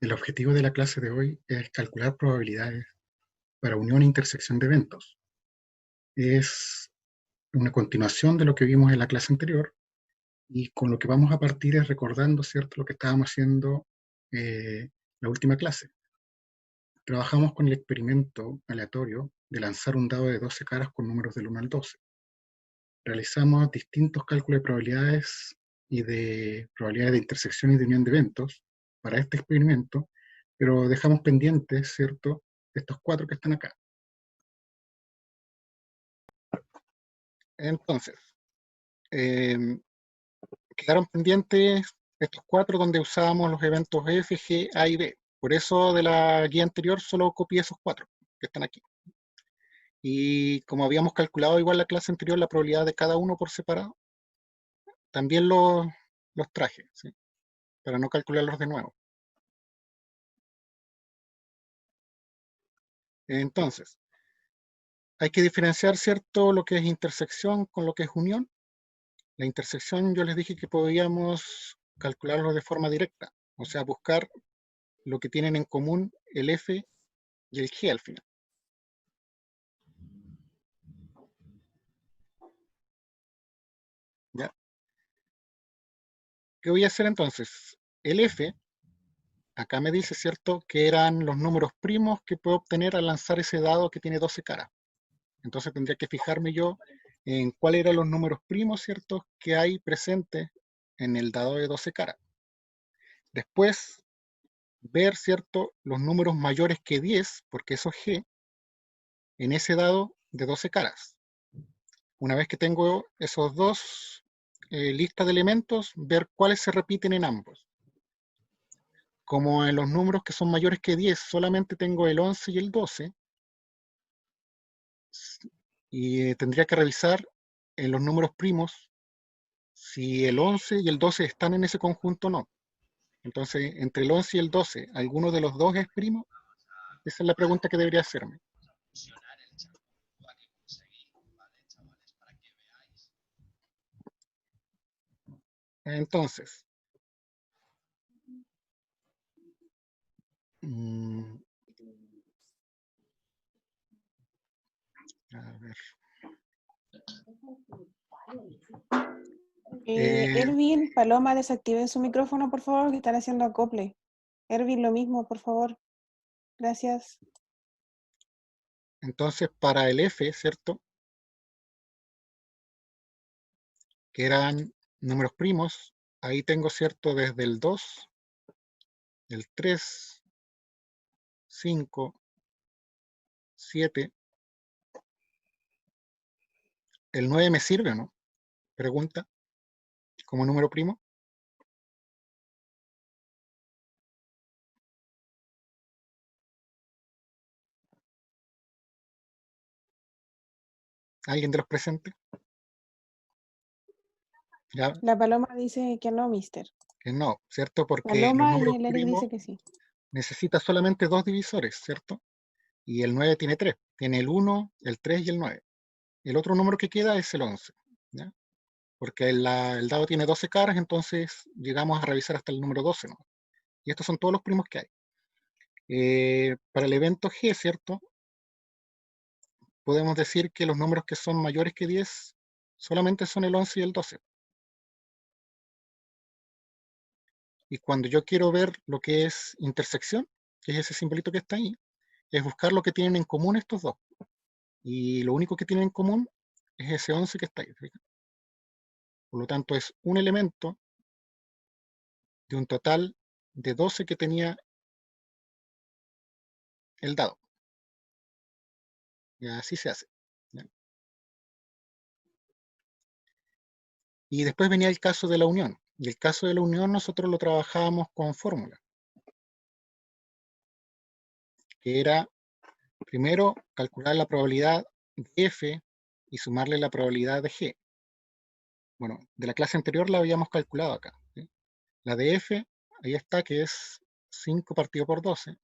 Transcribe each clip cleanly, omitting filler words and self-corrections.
El objetivo de la clase de hoy es calcular probabilidades para unión e intersección de eventos. Es una continuación de lo que vimos en la clase anterior y con lo que vamos a partir es recordando, ¿cierto?, lo que estábamos haciendo la última clase. Trabajamos con el experimento aleatorio de lanzar un dado de 12 caras con números del 1 al 12. Realizamos distintos cálculos de probabilidades y de probabilidades de intersección y de unión de eventos para este experimento, pero dejamos pendientes, ¿cierto?, estos 4 que están acá. Entonces, quedaron pendientes estos 4 donde usábamos los eventos F, G, A y B. Por eso de la guía anterior solo copié esos 4 que están aquí. Y como habíamos calculado igual la clase anterior la probabilidad de cada uno por separado, también los traje, ¿sí?, para no calcularlos de nuevo. Entonces, hay que diferenciar, ¿cierto?, lo que es intersección con lo que es unión. La intersección yo les dije que podíamos calcularlo de forma directa, o sea, buscar lo que tienen en común el F y el G al final. ¿Ya? ¿Qué voy a hacer entonces? El F, acá me dice, ¿cierto?, que eran los números primos que puedo obtener al lanzar ese dado que tiene 12 caras. Entonces tendría que fijarme yo en cuáles eran los números primos, ¿cierto?, que hay presentes en el dado de 12 caras. Después, ver, ¿cierto?, los números mayores que 10, porque eso es G, en ese dado de 12 caras. Una vez que tengo esos dos listas de elementos, ver cuáles se repiten en ambos. Como en los números que son mayores que 10 solamente tengo el 11 y el 12, y tendría que revisar en los números primos si el 11 y el 12 están en ese conjunto o no. Entonces, entre el 11 y el 12, ¿alguno de los dos es primo? Esa es la pregunta que debería hacerme. Entonces, a ver. Erwin, Paloma, desactiven su micrófono, por favor, que están haciendo acople. Erwin, lo mismo, por favor. Gracias. Entonces, para el F, ¿cierto?, que eran números primos, ahí tengo, ¿cierto?, desde el 2, el 3, 5, 7. ¿El 9 me sirve o no? Pregunta, como número primo. ¿Alguien de los presentes? ¿Ya? La Paloma dice que no, mister. Que no, ¿cierto? Porque los Paloma y números el Eric primos dice que sí. necesitan solamente 2 divisores, ¿cierto? Y el 9 tiene 3. Tiene el 1, el 3 y el 9. El otro número que queda es el 11, ¿ya? Porque el dado tiene 12 caras, entonces llegamos a revisar hasta el número 12, ¿no? Y estos son todos los primos que hay. Para el evento G, ¿cierto?, podemos decir que los números que son mayores que 10 solamente son el 11 y el 12. Y cuando yo quiero ver lo que es intersección, que es ese simbolito que está ahí, es buscar lo que tienen en común estos dos. Y lo único que tienen en común es ese 11 que está ahí. ¿Fíjate? Por lo tanto, es un elemento de un total de 12 que tenía el dado. Y así se hace, ¿ya? Y después venía el caso de la unión. Y el caso de la unión nosotros lo trabajábamos con fórmula, que era primero calcular la probabilidad de F y sumarle la probabilidad de G. Bueno, de la clase anterior la habíamos calculado acá, ¿sí? La de F, ahí está, que es 5 partido por 12.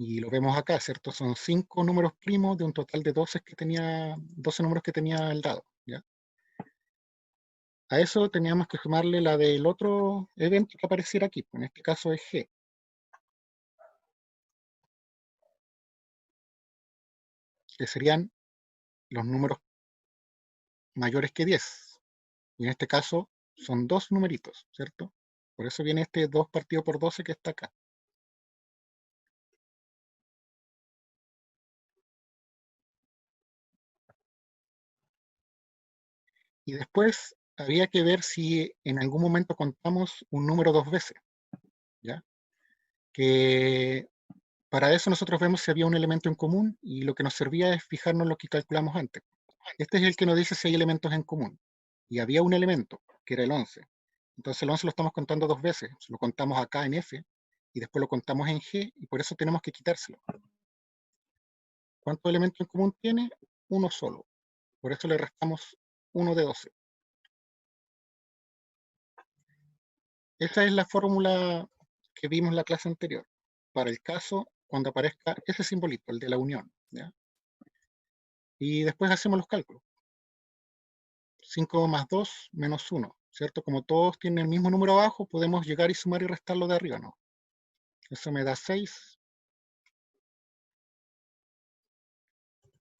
Y lo vemos acá, ¿cierto? Son 5 números primos de un total de 12 que tenía, 12 números que tenía el dado, ¿ya? A eso teníamos que sumarle la del otro evento que apareciera aquí, en este caso es G, que serían los números mayores que 10. Y en este caso son 2 numeritos, ¿cierto? Por eso viene este 2 partido por 12 que está acá. Y después había que ver si en algún momento contamos un número 2 veces, ¿ya? Que para eso nosotros vemos si había un elemento en común y lo que nos servía es fijarnos en lo que calculamos antes. Este es el que nos dice si hay elementos en común. Y había un elemento, que era el 11. Entonces el 11 lo estamos contando 2 veces. Lo contamos acá en F y después lo contamos en G y por eso tenemos que quitárselo. ¿Cuántos elementos en común tiene? Uno solo. Por eso le restamos 1 de 12. Esa es la fórmula que vimos en la clase anterior, para el caso cuando aparezca ese simbolito, el de la unión, ¿ya? Y después hacemos los cálculos. 5 más 2 menos 1, ¿cierto? Como todos tienen el mismo número abajo, podemos llegar y sumar y restarlo de arriba, ¿no? Eso me da 6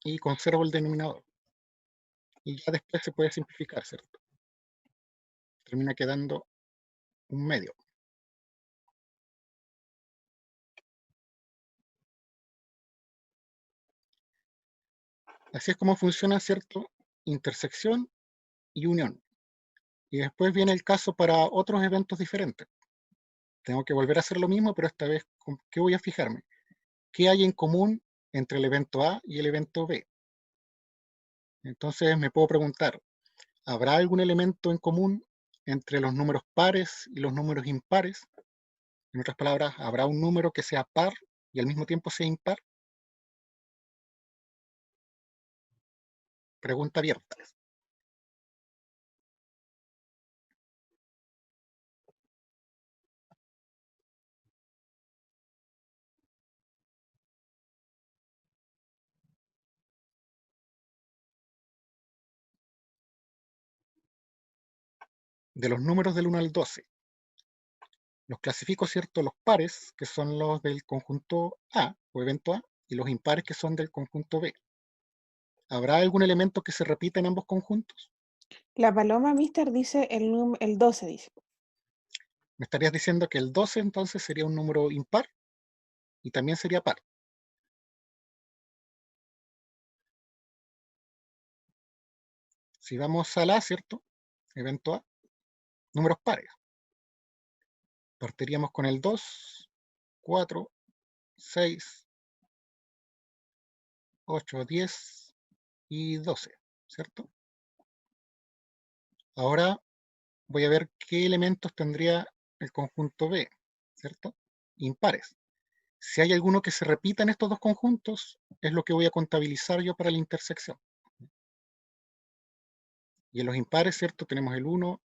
y conservo el denominador. Y ya después se puede simplificar, ¿cierto? Termina quedando un medio. Así es como funciona, ¿cierto? Intersección y unión. Y después viene el caso para otros eventos diferentes. Tengo que volver a hacer lo mismo, pero esta vez, ¿con qué voy a fijarme? ¿Qué hay en común entre el evento A y el evento B? Entonces me puedo preguntar, ¿habrá algún elemento en común entre los números pares y los números impares? En otras palabras, ¿habrá un número que sea par y al mismo tiempo sea impar? Pregunta abierta. De los números del 1 al 12, los clasifico, ¿cierto? Los pares, que son los del conjunto A o evento A, y los impares, que son del conjunto B. ¿Habrá algún elemento que se repita en ambos conjuntos? La paloma, mister, dice el 12, dice. Me estarías diciendo que el 12 entonces sería un número impar y también sería par. Si vamos al A, ¿cierto? Evento A, números pares. Partiríamos con el 2, 4, 6, 8, 10 y 12, ¿cierto? Ahora voy a ver qué elementos tendría el conjunto B, ¿cierto? Impares. Si hay alguno que se repita en estos dos conjuntos, es lo que voy a contabilizar yo para la intersección. Y en los impares, ¿cierto? Tenemos el 1,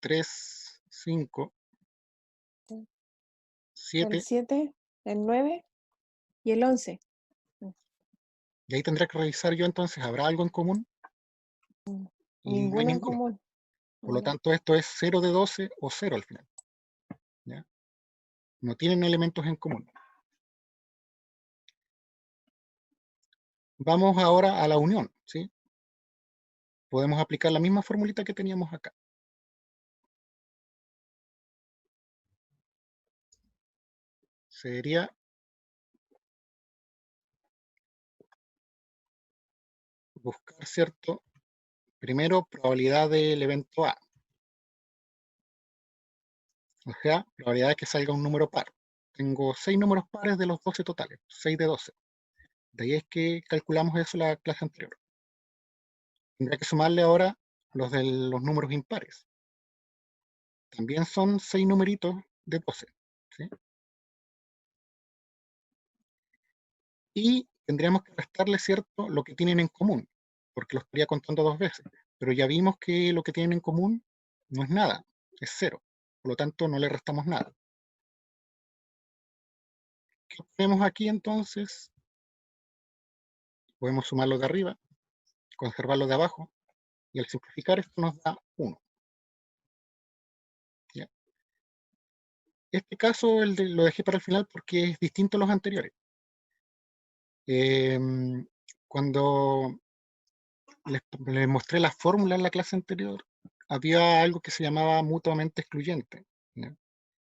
3, 5, El 7, 7, el 9 y el 11. y ahí tendré que revisar yo entonces, ¿habrá algo en común? Y no hay Ninguno en ninguno. común. Por lo Ya. tanto, esto es 0 de 12 o 0 al final, ¿ya? No tienen elementos en común. Vamos ahora a la unión, ¿sí? Podemos aplicar la misma formulita que teníamos acá. Sería buscar, ¿cierto? Primero, probabilidad del evento A. O sea, probabilidad de que salga un número par. Tengo 6 números pares de los 12 totales, 6 de 12. De ahí es que calculamos eso en la clase anterior. Tendría que sumarle ahora los de los números impares. También son 6 numeritos de 12, ¿sí? Y tendríamos que restarle, ¿cierto?, lo que tienen en común, porque lo estaría contando 2 veces. Pero ya vimos que lo que tienen en común no es nada, es 0. Por lo tanto, no le restamos nada. ¿Qué tenemos aquí entonces? Podemos sumarlo de arriba, conservarlo de abajo, y al simplificar esto nos da 1. ¿Ya? Este caso lo dejé para el final porque es distinto a los anteriores. Cuando les mostré la fórmula en la clase anterior, había algo que se llamaba mutuamente excluyente. ¿Ya?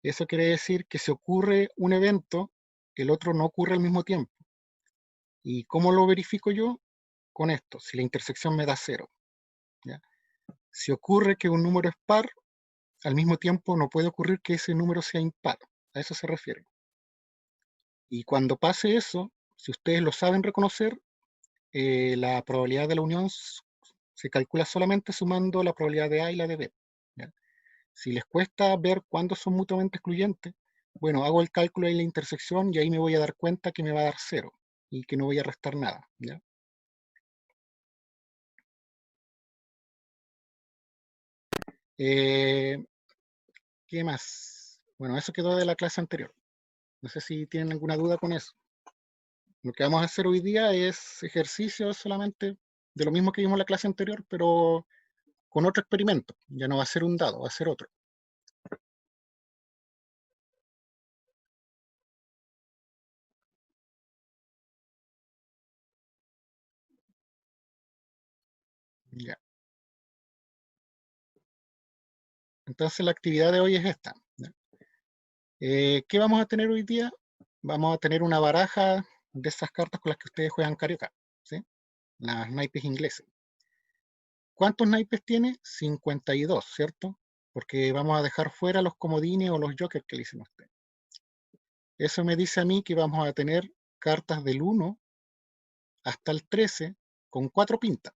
Eso quiere decir que si ocurre un evento, el otro no ocurre al mismo tiempo. ¿Y cómo lo verifico yo? Con esto, si la intersección me da 0. ¿Ya? Si ocurre que un número es par, al mismo tiempo no puede ocurrir que ese número sea impar. A eso se refiere. Y cuando pase eso, si ustedes lo saben reconocer, la probabilidad de la unión se calcula solamente sumando la probabilidad de A y la de B. ¿Ya? Si les cuesta ver cuándo son mutuamente excluyentes, bueno, hago el cálculo de la intersección y ahí me voy a dar cuenta que me va a dar 0 y que no voy a restar nada. ¿Ya? ¿Qué más? Bueno, eso quedó de la clase anterior. No sé si tienen alguna duda con eso. Lo que vamos a hacer hoy día es ejercicios solamente de lo mismo que vimos en la clase anterior, pero con otro experimento. Ya no va a ser un dado, va a ser otro. Ya. Entonces la actividad de hoy es esta. ¿Ya? ¿Qué vamos a tener hoy día? Vamos a tener una baraja de esas cartas con las que ustedes juegan carioca, ¿sí? Las naipes ingleses. ¿Cuántos naipes tiene? 52, ¿cierto? Porque vamos a dejar fuera los comodines o los jokers que le dicen a usted. Eso me dice a mí que vamos a tener cartas del 1 hasta el 13 con 4 pintas,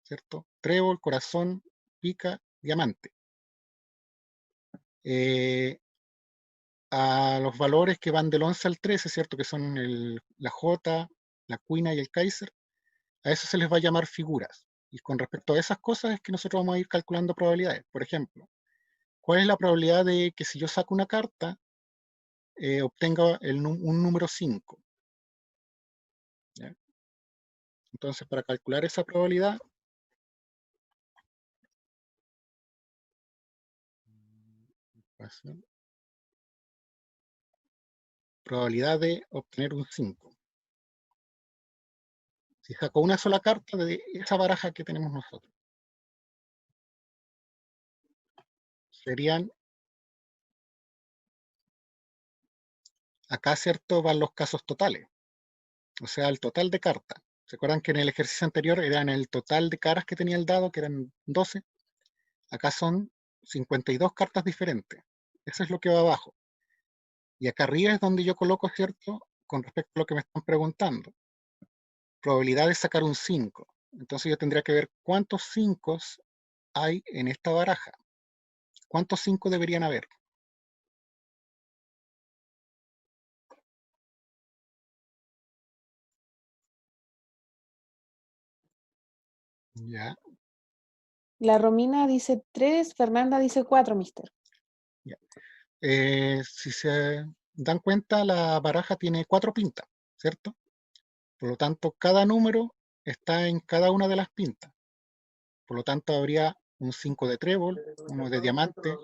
¿cierto? Trébol, corazón, pica, diamante. A los valores que van del 11 al 13, ¿cierto? Que son la J, la cuina y el Kaiser, a eso se les va a llamar figuras. Y con respecto a esas cosas es que nosotros vamos a ir calculando probabilidades. Por ejemplo, ¿cuál es la probabilidad de que si yo saco una carta, obtenga un número 5? ¿Ya? Entonces, para calcular esa probabilidad, probabilidad de obtener un 5. Si saco una sola carta de esa baraja que tenemos nosotros, serían, acá, ¿cierto? Van los casos totales, o sea, el total de cartas. ¿Se acuerdan que en el ejercicio anterior eran el total de caras que tenía el dado, que eran 12? Acá son 52 cartas diferentes. Eso es lo que va abajo. Y acá arriba es donde yo coloco, ¿cierto? Con respecto a lo que me están preguntando. Probabilidad de sacar un 5. Entonces yo tendría que ver cuántos 5 hay en esta baraja. ¿Cuántos 5 deberían haber? Ya, La Romina dice 3, Fernanda dice 4, mister. ya. Si se dan cuenta, la baraja tiene 4 pintas, ¿cierto? Por lo tanto, cada número está en cada una de las pintas. Por lo tanto, habría un 5 de trébol, uno de diamante,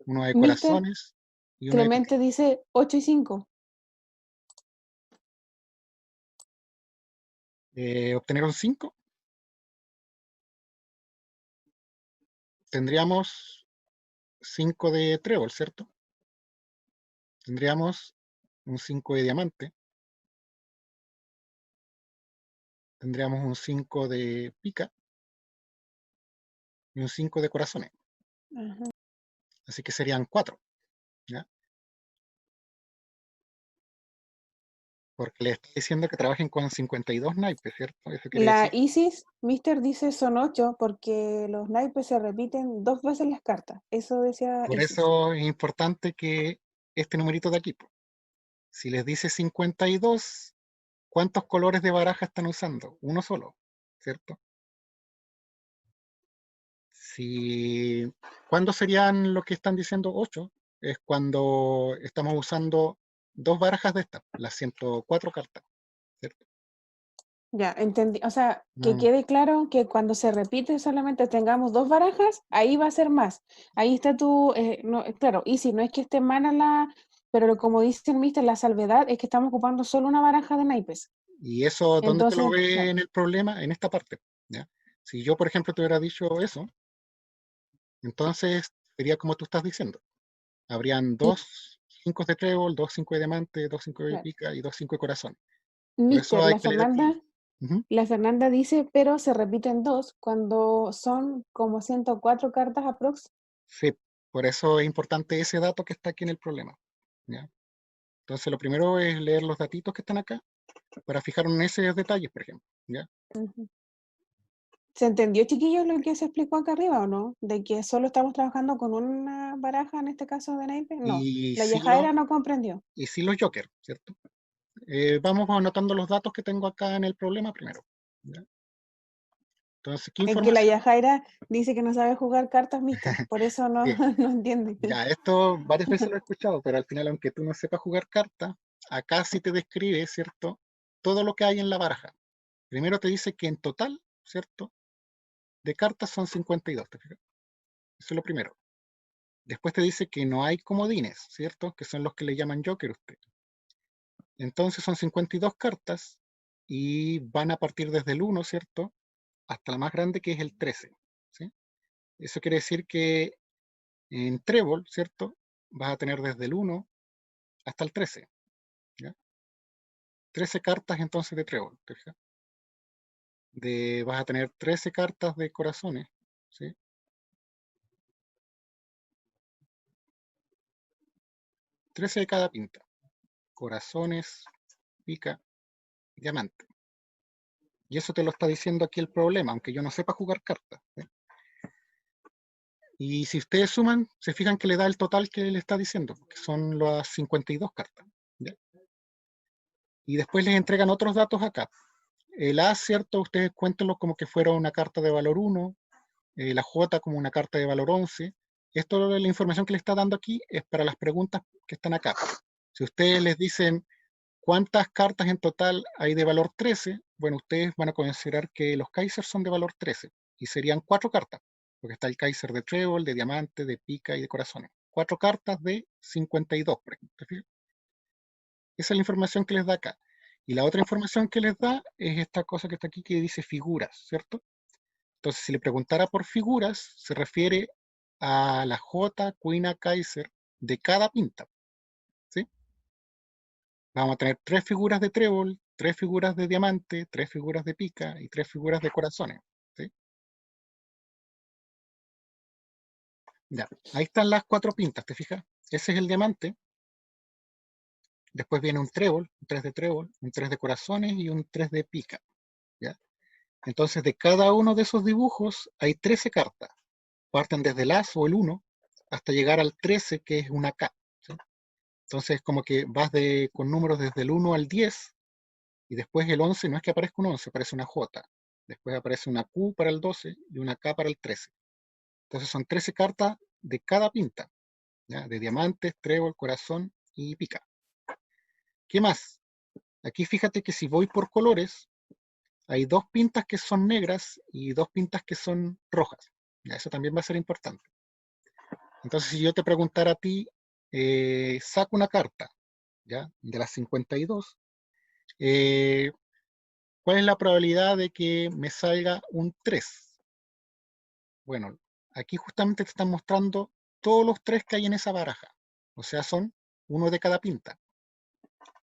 uno de Mister, corazones y uno de pica. Clemente dice 8 y 5. Obtener un 5, tendríamos 5 de trébol, ¿cierto? Tendríamos un 5 de diamante, tendríamos un 5 de pica y un 5 de corazones. Ajá. Así que serían 4, ¿ya? Porque le estoy diciendo que trabajen con 52 naipes, ¿cierto? Eso quiere La decir, Isis, mister, dice son 8 porque los naipes se repiten 2 veces las cartas. Eso decía por Isis. eso es importante que este numerito de aquí, si les dice 52, ¿cuántos colores de baraja están usando? Uno solo, ¿cierto? Si, ¿cuándo serían lo que están diciendo 8? Es cuando estamos usando 2 barajas de estas, las 104 cartas, ¿cierto? Ya, entendí. O sea, que No, quede claro que cuando se repite solamente tengamos 2 barajas, ahí va a ser más. Ahí está tu, no, claro, y si no es que esté mala pero como dice el mister, la salvedad es que estamos ocupando solo una baraja de naipes. y eso, ¿dónde te lo Entonces, ve claro, en el problema? En esta parte, ¿ya? Si yo, por ejemplo, te hubiera dicho eso, entonces sería como tú estás diciendo. Habrían y 2 5 de trébol, 2 5 de diamante, 2 5 de claro. pica y 2 5 de corazón. Por eso Mister, hay que leer bien. Ujú. La Fernanda dice, pero se repiten 2 cuando son como 104 cartas aprox. Sí, por eso es importante ese dato que está aquí en el problema, ¿ya? Entonces, lo primero es leer los datitos que están acá para fijar en esos detalles, por ejemplo, ¿ya? Ujú. ¿Se entendió, chiquillos, lo que se explicó acá arriba o no? De que solo estamos trabajando con una baraja, en este caso de naipes. No, Y la sí, lo, Yajaira no comprendió. y sí los jokers, ¿cierto? Vamos anotando los datos que tengo acá en el problema primero, ¿ya? Entonces, ¿qué Es que la información? Yajaira dice que no sabe jugar cartas, mister. Por eso no, Sí, no entiende. ya, esto varias veces lo he escuchado, pero al final, aunque tú no sepas jugar cartas, acá sí te describe, ¿cierto? Todo lo que hay en la baraja. Primero te dice que en total, ¿cierto? De cartas son 52, ¿te fijas? Eso es lo primero. Después te dice que no hay comodines, ¿cierto? Que son los que le llaman Joker usted. Entonces son 52 cartas y van a partir desde el 1, ¿cierto? Hasta la más grande que es el 13, ¿sí? Eso quiere decir que en trébol, ¿cierto? Vas a tener desde el 1 hasta el 13, ¿ya? 13 cartas entonces de trébol, ¿te fijas? Vas a tener 13 cartas de corazones, ¿sí? 13 de cada pinta. Corazones, pica, diamante. Y eso te lo está diciendo aquí el problema, aunque yo no sepa jugar cartas, ¿sí? Y si ustedes suman, se fijan que le da el total que le está diciendo, que son las 52 cartas, ¿ya? Y después les entregan otros datos acá. El A, ¿cierto? Ustedes cuéntenlo como que fuera una carta de valor 1, la J como una carta de valor 11. Esto, la información que le está dando aquí, es para las preguntas que están acá. Si ustedes les dicen cuántas cartas en total hay de valor 13, bueno, ustedes van a considerar que los Kaiser son de valor 13 y serían 4 cartas, porque está el Kaiser de trébol, de diamante, de pica y de corazones. 4 cartas de 52, por ejemplo. ¿Te fijas? Esa es la información que les da acá. Y la otra información que les da es esta cosa que está aquí que dice figuras, ¿cierto? Entonces, si le preguntara por figuras, se refiere a la J, Queen, Kaiser de cada pinta, ¿sí? Vamos a tener 3 figuras de trébol, 3 figuras de diamante, 3 figuras de pica y 3 figuras de corazones, ¿sí? Ya, ahí están las 4 pintas, ¿te fijas? Ese es el diamante. Después viene un trébol, un 3 de trébol, un 3 de corazones y un 3 de pica, ¿ya? Entonces, de cada uno de esos dibujos hay 13 cartas. Parten desde el As o el 1 hasta llegar al 13, que es una K, ¿sí? Entonces, como que vas con números desde el 1 al 10, y después el 11 no es que aparezca un 11, aparece una J. Después aparece una Q para el 12 y una K para el 13. Entonces son 13 cartas de cada pinta, ¿ya? De diamantes, trébol, corazón y pica. ¿Qué más? Aquí fíjate que si voy por colores, hay 2 pintas que son negras y 2 pintas que son rojas. ¿Ya? Eso también va a ser importante. Entonces, si yo te preguntara a ti, saca una carta, ¿ya? De las 52, eh, ¿cuál es la probabilidad de que me salga un 3? Bueno, aquí justamente te están mostrando todos los 3 que hay en esa baraja. O sea, son uno de cada pinta.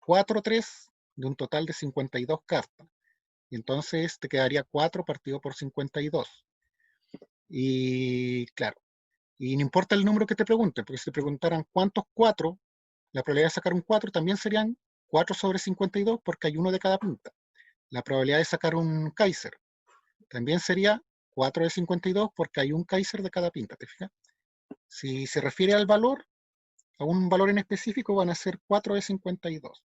4 3 de un total de 52 cartas. Y entonces te quedaría 4 partido por 52. Y claro, y no importa el número que te pregunten, porque si te preguntaran cuántos 4, la probabilidad de sacar un 4 también serían 4 sobre 52 porque hay uno de cada pinta. La probabilidad de sacar un Kaiser también sería 4 de 52 porque hay un Kaiser de cada pinta, ¿te fijas? Si se refiere al valor, a un valor en específico, van a ser 4 de 52.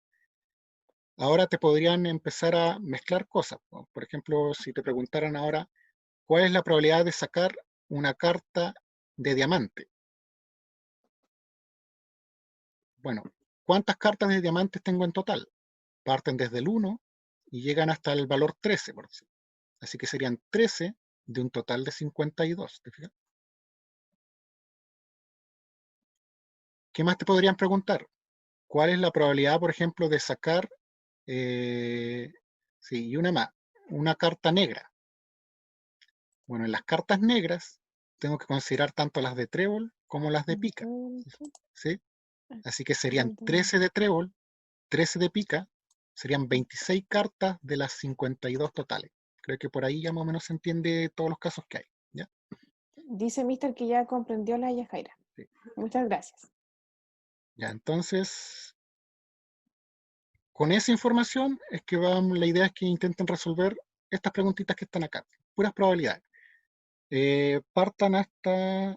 Ahora te podrían empezar a mezclar cosas, ¿no? Por ejemplo, si te preguntaran ahora, ¿cuál es la probabilidad de sacar una carta de diamante? Bueno, ¿cuántas cartas de diamantes tengo en total? Parten desde el 1 y llegan hasta el valor 13, por decirlo. Así que serían 13 de un total de 52. ¿Te fijas? ¿Qué más te podrían preguntar? ¿Cuál es la probabilidad, por ejemplo, de sacar, sí, y una más, una carta negra? Bueno, en las cartas negras tengo que considerar tanto las de trébol como las de pica, ¿sí? Así que serían 13 de trébol, 13 de pica, serían 26 cartas de las 52 totales. Creo que por ahí ya más o menos se entiende todos los casos que hay, ¿ya? Dice Mister que ya comprendió la Yajaira. Sí. Muchas gracias. Ya, entonces, con esa información es que la idea es que intenten resolver estas preguntitas que están acá, puras probabilidades. Partan hasta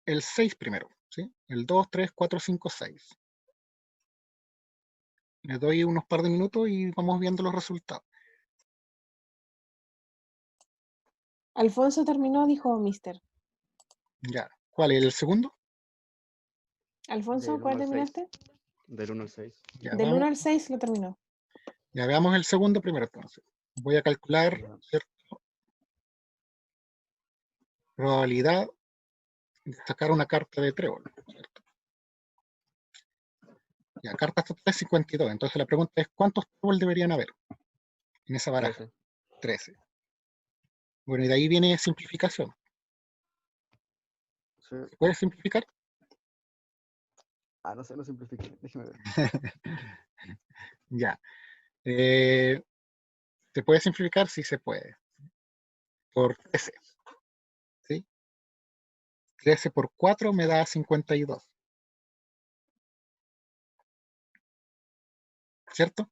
el 6 primero, ¿sí? El 2, 3, 4, 5, 6. Les doy unos par de minutos y vamos viendo los resultados. Alfonso terminó, dijo Mister. Ya, ¿cuál es el segundo? Alfonso, Del ¿cuál 1 al 6. terminaste? Del 1 al 6. Ya, Del vamos, 1 al 6 lo terminó. ya veamos el segundo primero entonces. Voy a calcular, Ya. ¿cierto? Probabilidad de sacar una carta de trébol, ¿cierto? Ya, cartas totales 52. Entonces la pregunta es, ¿cuántos trébol deberían haber en esa baraja? 13. 13. Bueno, y de ahí viene simplificación. Sí. ¿Se puede simplificar? No sé, lo simplifiqué. Déjeme ver. Ya. ¿Se puede simplificar? Sí se puede. Por 13. ¿Sí? 13 por 4 me da 52. ¿Cierto?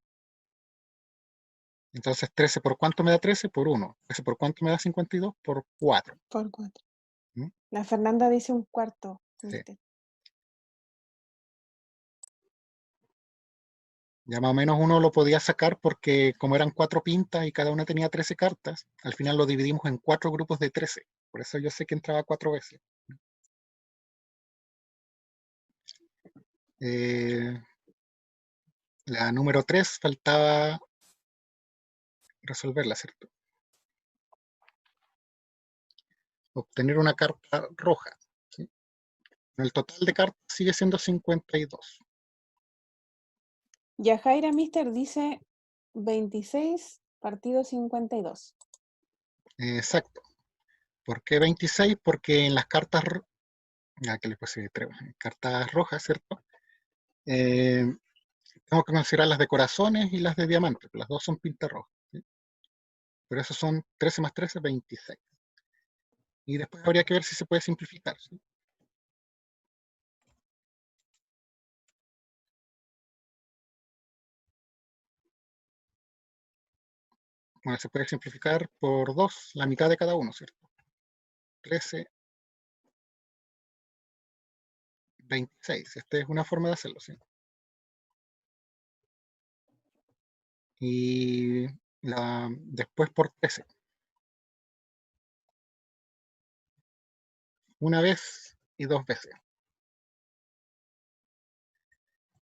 Entonces 13 por cuánto me da 13? Por 1. 13 por cuánto me da 52? Por 4. Por 4. ¿Mm? La Fernanda dice un cuarto, Sí. Mister. Ya más o menos uno lo podía sacar porque como eran 4 pintas y cada una tenía 13 cartas, al final lo dividimos en 4 grupos de 13. Por eso yo sé que entraba 4 veces. La número 3 faltaba resolverla, ¿cierto? Obtener una carta roja. ¿Sí? El total de cartas sigue siendo 52. Yajaira Mister dice 26 partido 52. Exacto. ¿Por qué 26? Porque en las cartas, que les puse cartas rojas, ¿cierto? Tengo que considerar las de corazones y las de diamantes. Las dos son pintas rojas. ¿Sí? Pero eso son 13 más 13, 26. Y después habría que ver si se puede simplificar. ¿Sí? Bueno, se puede simplificar por 2, la mitad de cada uno, ¿cierto? 13, 26. Esta es una forma de hacerlo, ¿sí? Y después por 13. Una vez y 2 veces.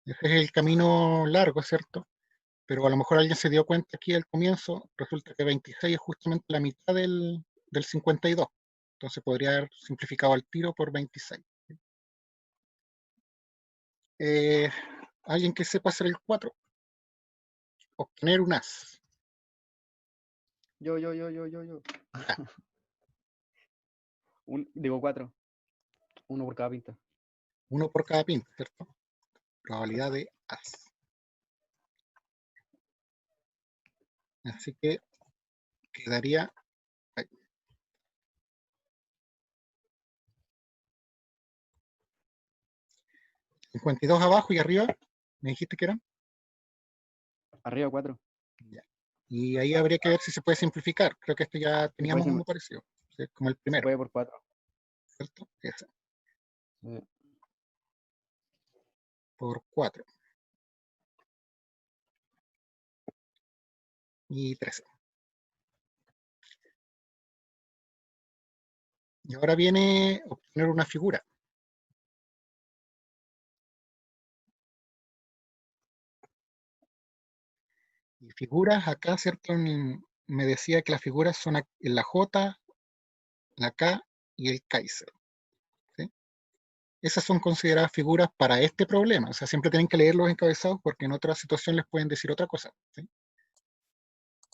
Ese es el camino largo, ¿cierto? Pero a lo mejor alguien se dio cuenta aquí al comienzo, resulta que 26 es justamente la mitad del 52. Entonces podría haber simplificado al tiro por 26. Alguien que sepa hacer el 4, obtener un as. Yo. Ya, Digo 4. Uno por cada pinta. uno por cada pin, ¿cierto? Probabilidad de as. Así que quedaría ahí. 52 abajo y arriba, me dijiste que eran. Arriba 4. Ya. Y ahí habría que ver si se puede simplificar. Creo que este ya Se puede, teníamos uno parecido, ¿sí? Como el se primero, puede por 4. ¿cierto? Ese, Sí. por 4 y 13. Y ahora viene obtener una figura. figuras acá, ¿cierto? Me decía que las figuras son la J, la K y el Kaiser. ¿Sí? Esas son consideradas figuras para este problema. O sea, siempre tienen que leer los encabezados porque en otra situación les pueden decir otra cosa. ¿Sí?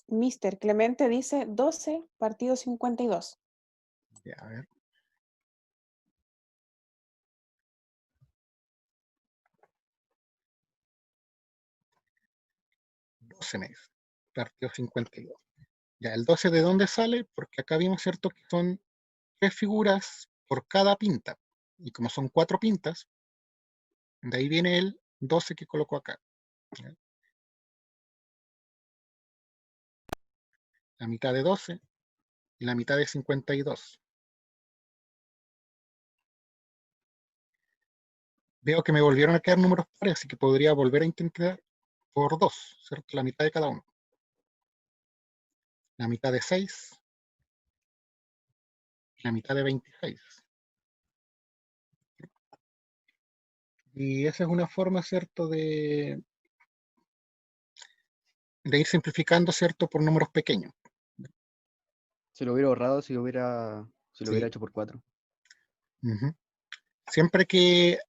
Mister Clemente dice 12, partido 52. Ya, a ver. $12 partido 52. Ya, el 12 ¿de dónde sale? Porque acá vimos, ¿cierto? Que son 3 figuras por cada pinta. Y como son 4 pintas, de ahí viene el 12 que colocó acá. ¿Ya? La mitad de 12 y la mitad de 52. Veo que me volvieron a quedar números pares, así que podría volver a intentar por 2, ¿cierto? La mitad de cada uno. La mitad de 6 y la mitad de 26. Y esa es una forma, ¿cierto?, de ir simplificando, ¿cierto?, por números pequeños. Se lo hubiera ahorrado si lo hubiera Sí. hecho por 4. Ujú. Siempre que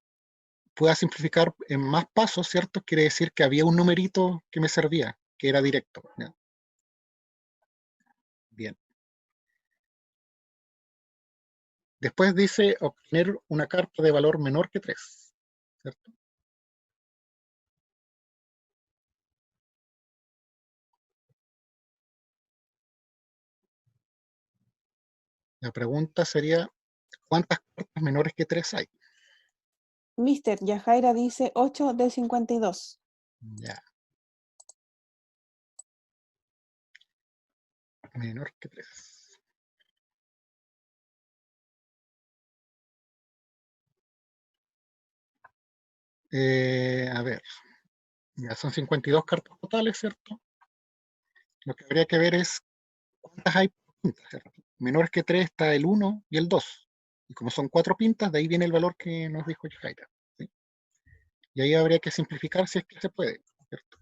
pueda simplificar en más pasos, ¿cierto? Quiere decir que había un numerito que me servía, que era directo. ¿Ya? Bien. Después dice obtener una carta de valor menor que 3, ¿cierto? La pregunta sería, ¿cuántas cartas menores que 3 hay? Mister Yajaira dice 8 de 52. Ya, menor que 3. A ver, ya son 52 cartas totales, ¿cierto? Lo que habría que ver es cuántas hay por pinta, ¿cierto? Menores que 3 está el 1 y el 2. Y como son 4 pintas, de ahí viene el valor que nos dijo Yajaira. ¿Sí? Y ahí habría que simplificar si es que se puede, ¿cierto?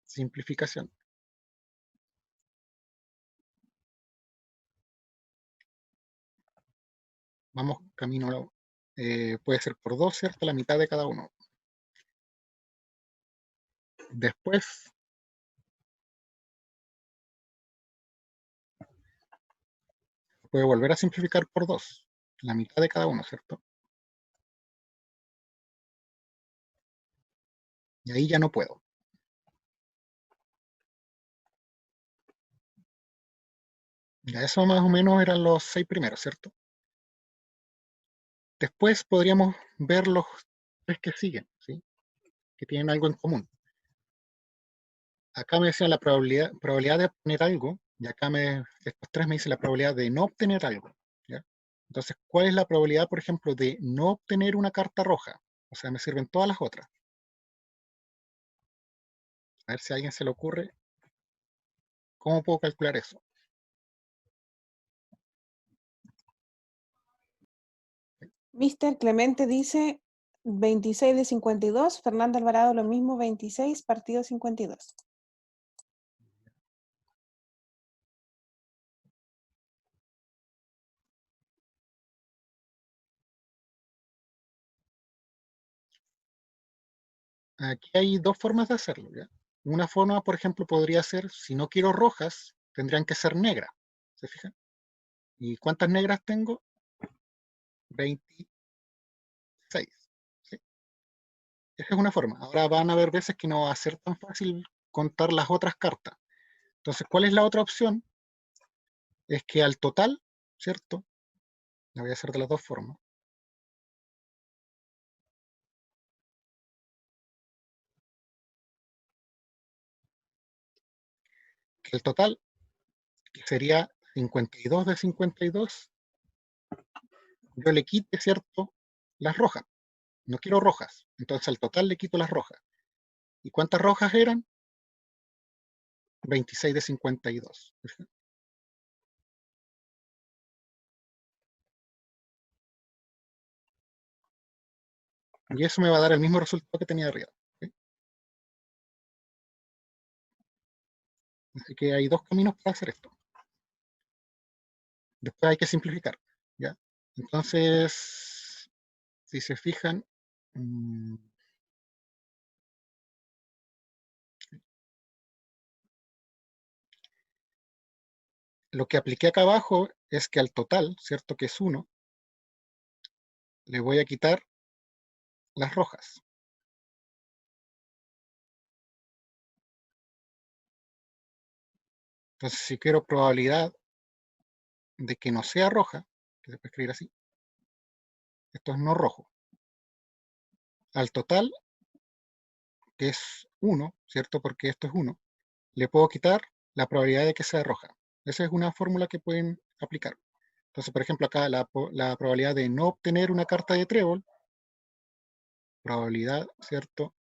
Simplificación. Vamos camino, puede ser por 2, ¿cierto? La mitad de cada uno. Después, puede volver a simplificar por 2, la mitad de cada uno, ¿cierto? Y ahí ya no puedo. Ya eso más o menos eran los 6 primeros, ¿cierto? Después podríamos ver los 3 que siguen, ¿sí? Que tienen algo en común. Acá me decía la probabilidad de obtener algo, y acá estos 3 me dicen la probabilidad de no obtener algo, ¿ya? Entonces, ¿cuál es la probabilidad, por ejemplo, de no obtener una carta roja? O sea, me sirven todas las otras. A ver si a alguien se le ocurre, ¿cómo puedo calcular eso? Mister Clemente dice 26 de 52. Fernanda Alvarado lo mismo, 26, partido 52. Aquí hay 2 formas de hacerlo, ¿ya? Una forma, por ejemplo, podría ser, si no quiero rojas, tendrían que ser negras, ¿se fijan? ¿Y cuántas negras tengo? 26. ¿Sí? Esa es una forma. Ahora van a haber veces que no va a ser tan fácil contar las otras cartas. Entonces, ¿cuál es la otra opción? Es que al total, ¿cierto? La voy a hacer de las 2 formas. Que el total, que sería 52 de 52, yo le quite, ¿cierto? Las rojas. No quiero rojas. Entonces al total le quito las rojas. ¿Y cuántas rojas eran? 26 de 52. Y eso me va a dar el mismo resultado que tenía arriba. ¿Sí? Así que hay dos caminos para hacer esto. Después hay que simplificar. ¿Ya? Entonces, si se fijan, lo que apliqué acá abajo es que al total, ¿cierto? Que es 1, le voy a quitar las rojas. Entonces, si quiero probabilidad de que no sea roja, que se puede escribir así, esto es no rojo. Al total, que es 1, ¿cierto? Porque esto es 1, le puedo quitar la probabilidad de que sea roja. Esa es una fórmula que pueden aplicar. Entonces, por ejemplo, acá la probabilidad de no obtener una carta de trébol, probabilidad, ¿cierto?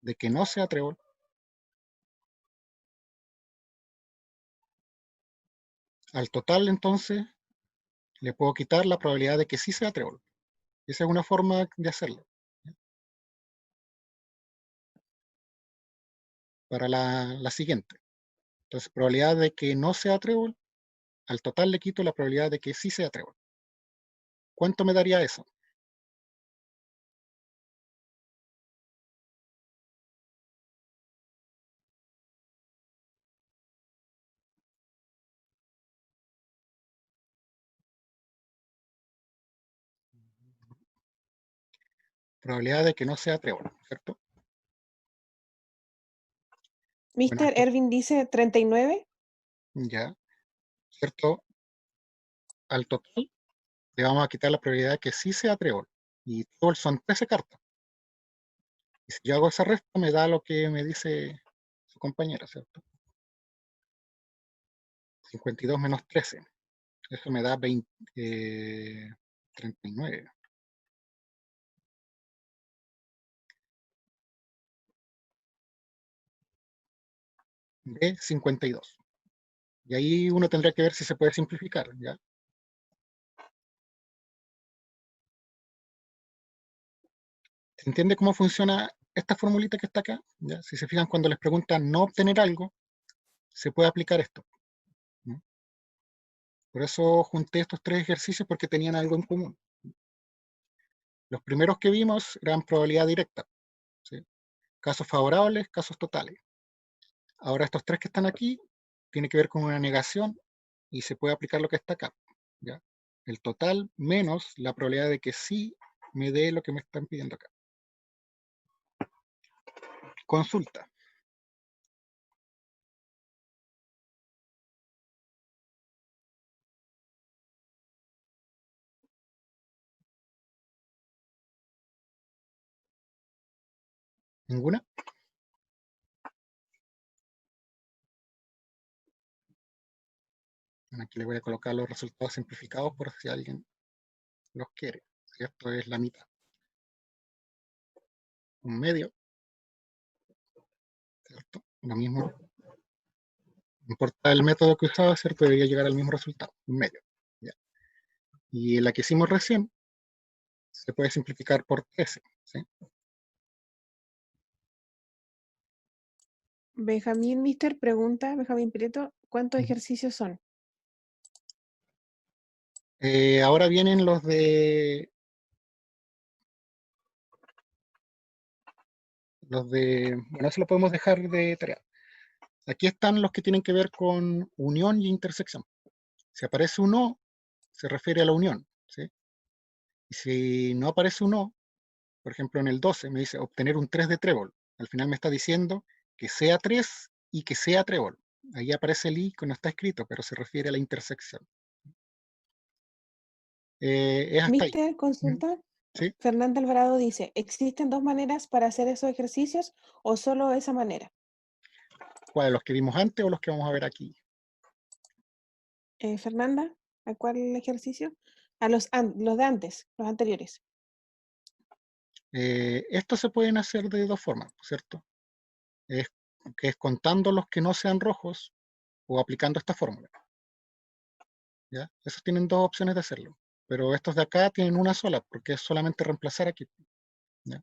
De que no sea trébol, al total, entonces, le puedo quitar la probabilidad de que sí sea trébol. Esa es una forma de hacerlo. Para la siguiente. Entonces, probabilidad de que no sea trébol, al total le quito la probabilidad de que sí sea trébol. ¿Cuánto me daría eso? Probabilidad de que no sea trébol, ¿cierto? Bueno, Mr. esto Ervin dice 39. ya, ¿cierto? Al total le vamos a quitar la probabilidad de que sí sea trébol. Y trébol son 13 cartas. Y si yo hago esa resta, me da lo que me dice su compañera, ¿cierto? 52 menos 13. Eso me da 39. De 52. Y ahí uno tendría que ver si se puede simplificar, ¿ya? ¿Se entiende cómo funciona esta formulita que está acá? ¿Ya? Si se fijan, cuando les preguntan no obtener algo, se puede aplicar esto. ¿No? Por eso junté estos tres ejercicios porque tenían algo en común. Los primeros que vimos eran probabilidad directa, ¿sí? Casos favorables, casos totales. Ahora estos tres que están aquí tienen que ver con una negación y se puede aplicar lo que está acá. ¿Ya? El total menos la probabilidad de que sí me dé lo que me están pidiendo acá. Consulta. ¿Ninguna? Aquí le voy a colocar los resultados simplificados por si alguien los quiere. Esto es la mitad. Un medio, ¿cierto? Lo mismo. No importa el método que usaba, ¿cierto? Debería llegar al mismo resultado. Un medio. ¿Ya? Y la que hicimos recién se puede simplificar por 13. ¿Sí? Benjamín Mister pregunta, Benjamín Prieto, ¿cuántos ejercicios son? Ahora vienen los de... Bueno, eso lo podemos dejar de tarea. Aquí están los que tienen que ver con unión y intersección. Si aparece un O, se refiere a la unión. ¿Sí? Y si no aparece un O, por ejemplo en el 12 me dice obtener un 3 de trébol. Al final me está diciendo que sea 3 y que sea trébol. Ahí aparece el I que no está escrito, pero se refiere a la intersección. Es hasta ahí. Mister, consulta. ¿Sí? Fernanda Alvarado dice, ¿existen dos maneras para hacer esos ejercicios o solo esa manera? ¿Cuál? ¿Los que vimos antes o los que vamos a ver aquí? Fernanda, ¿a cuál ejercicio? A los de antes, los anteriores. Estos se pueden hacer de dos formas, ¿cierto? Es, que es contando los que no sean rojos o aplicando esta fórmula. ¿Ya? Esos tienen dos opciones de hacerlo. Pero estos de acá tienen una sola, porque es solamente reemplazar aquí. ¿ya?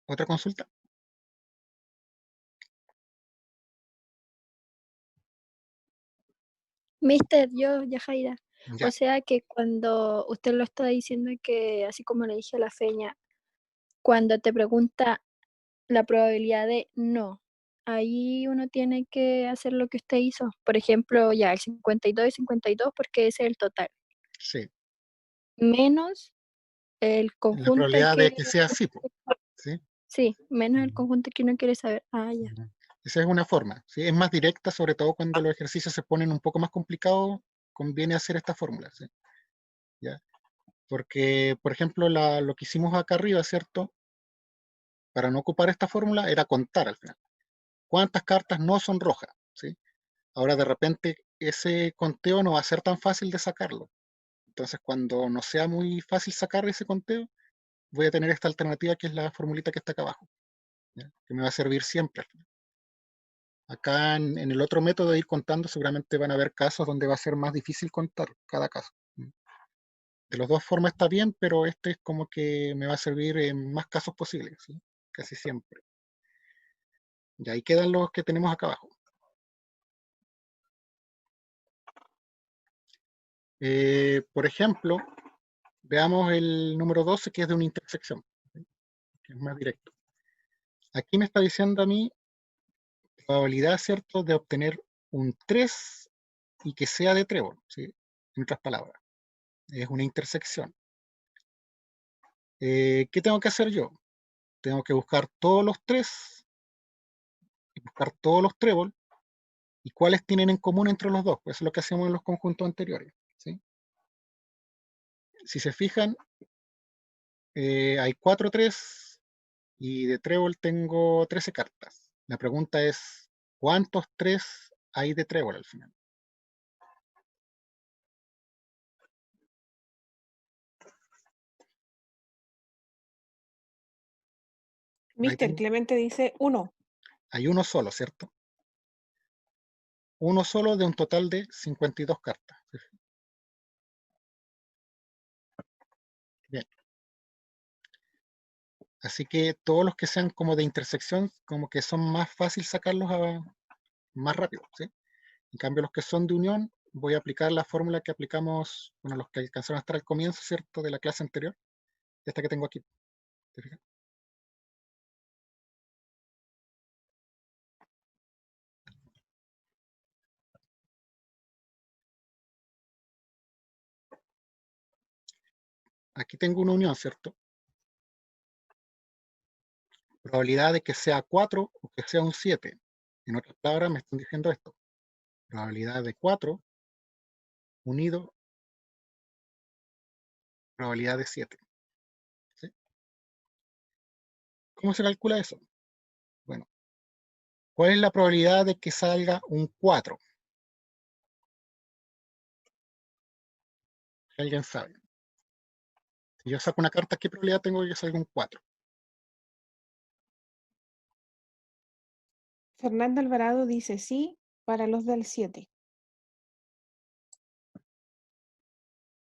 ¿Otra consulta? Mister, yo, Yajaira. Ya, O sea que cuando usted lo está diciendo que, así como le dije a la feña, cuando te pregunta la probabilidad de no, ahí uno tiene que hacer lo que usted hizo. Por ejemplo, ya el 52 y 52 porque ese es el total. sí. Menos el La conjunto probabilidad que... de que sea así, po, ¿sí? Sí, menos el Ujú, conjunto que uno quiere saber. Ah, ya. ujú. Esa es una forma, ¿sí? Es más directa, sobre todo cuando los ejercicios se ponen un poco más complicados, conviene hacer esta fórmula, ¿sí? ¿Ya? Porque, por ejemplo, lo que hicimos acá arriba, ¿cierto? Para no ocupar esta fórmula era contar al final. ¿Cuántas cartas no son rojas? ¿Sí? Ahora de repente ese conteo no va a ser tan fácil de sacarlo. Entonces cuando no sea muy fácil sacar ese conteo, voy a tener esta alternativa que es la formulita que está acá abajo, ¿ya? Que me va a servir siempre. Acá en el otro método de ir contando seguramente van a haber casos donde va a ser más difícil contar cada caso. De las dos formas está bien, pero este es como que me va a servir en más casos posibles, ¿sí? Casi siempre. Y ahí quedan los que tenemos acá abajo. Por ejemplo, veamos el número 12, que es de una intersección, ¿sí? Que es más directo. Aquí me está diciendo a mí probabilidad, ¿cierto?, de obtener un 3 y que sea de trébol, ¿sí? En otras palabras, es una intersección. ¿Qué tengo que hacer yo? Tengo que buscar todos los 3 y buscar todos los trébol y cuáles tienen en común entre los dos. Pues eso es lo que hacemos en los conjuntos anteriores, ¿sí? Si se fijan, hay 4 3 y de trébol tengo 13 cartas. La pregunta es, ¿cuántos 3 hay de trébol al final? Ahí Mister tengo, Clemente dice 1. hay uno solo, ¿cierto? Uno solo de un total de 52 cartas. Bien. Así que todos los que sean como de intersección, como que son más fácil sacarlos más rápido, ¿sí? En cambio, los que son de unión, voy a aplicar la fórmula que aplicamos, bueno, los que alcanzaron a estar al comienzo, ¿cierto?, de la clase anterior, esta que tengo aquí. ¿Te fijas? Aquí tengo una unión, ¿cierto? Probabilidad de que sea 4 o que sea un 7. En otras palabras, me están diciendo esto. Probabilidad de 4 unido probabilidad de 7. ¿Sí? ¿Cómo se calcula eso? Bueno, ¿cuál es la probabilidad de que salga un 4? Si alguien sabe. Si yo saco una carta, ¿qué probabilidad tengo de que salga un 4? Fernando Alvarado dice sí para los del 7.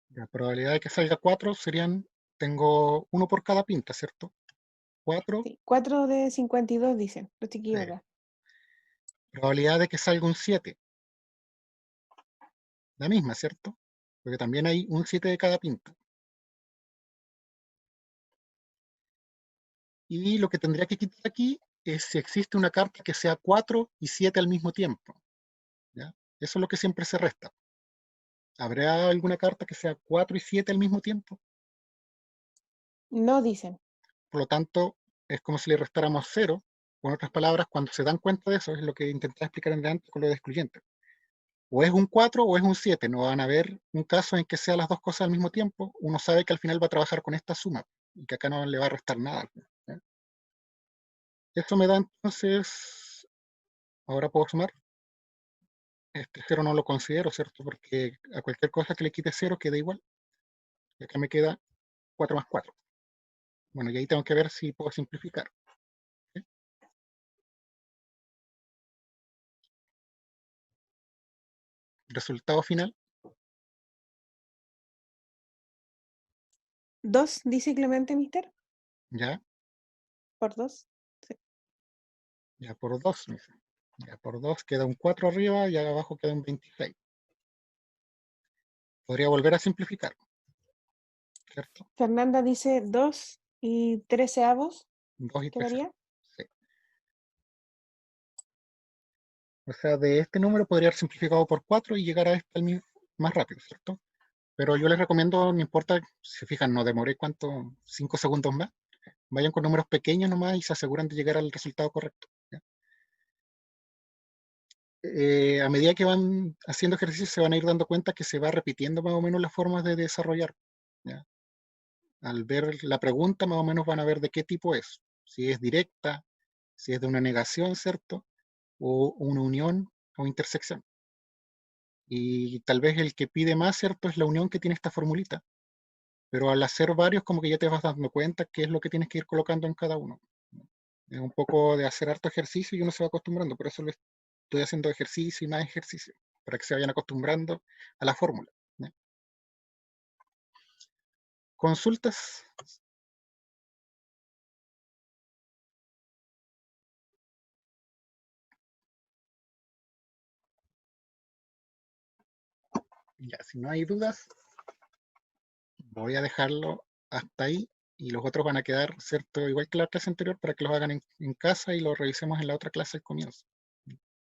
La probabilidad de que salga 4 serían, tengo uno por cada pinta, ¿cierto? 4, Sí, 4 de 52 dicen, los chiquillos acá. probabilidad de que salga un 7. La misma, ¿cierto? Porque también hay un 7 de cada pinta. Y lo que tendría que quitar aquí es si existe una carta que sea 4 y 7 al mismo tiempo, ¿ya? Eso es lo que siempre se resta. ¿Habrá alguna carta que sea 4 y 7 al mismo tiempo? No dicen. Por lo tanto, es como si le restáramos 0. Con otras palabras, cuando se dan cuenta de eso, es lo que intenté explicar en delante con lo de excluyente. O es un 4 o es un 7. No van a haber un caso en que sean las dos cosas al mismo tiempo. Uno sabe que al final va a trabajar con esta suma y que acá no le va a restar nada, ¿ya? Esto me da entonces, ahora puedo sumar. Este 0 no lo considero, ¿cierto? Porque a cualquier cosa que le quite 0 queda igual. Y acá me queda 4 más 4. Bueno, y ahí tengo que ver si puedo simplificar, ¿sí? Resultado final, 2, dice Clemente, mister. ¿Ya? Por 2. Ya por 2, ya por 2 queda un 4 arriba y abajo queda un 26. Podría volver a simplificar, ¿cierto? Fernanda dice 2 y 13avos. 2 y 13. ¿Quedaría? Sí. O sea, de este número podría haber simplificado por 4 y llegar a este más rápido, ¿cierto? Pero yo les recomiendo, no importa, si se fijan, no demoré cuánto, 5 segundos más. Vayan con números pequeños nomás y se aseguran de llegar al resultado correcto. ¿Ya? A medida que van haciendo ejercicios se van a ir dando cuenta que se va repitiendo más o menos las formas de desarrollar. ¿Ya? Al ver la pregunta más o menos van a ver de qué tipo es. Si es directa, si es de una negación, ¿cierto? O una unión o intersección. Y tal vez el que pide más, ¿cierto? Es la unión que tiene esta formulita. Pero al hacer varios como que ya te vas dando cuenta qué es lo que tienes que ir colocando en cada uno. Es un poco de hacer harto ejercicio y uno se va acostumbrando, por eso estoy haciendo ejercicio y más ejercicio, para que se vayan acostumbrando a la fórmula. ¿Ya? ¿Consultas? Ya, si no hay dudas, voy a dejarlo hasta ahí y los otros van a quedar, ¿cierto? Igual que la clase anterior para que los hagan en casa y los revisemos en la otra clase al comienzo.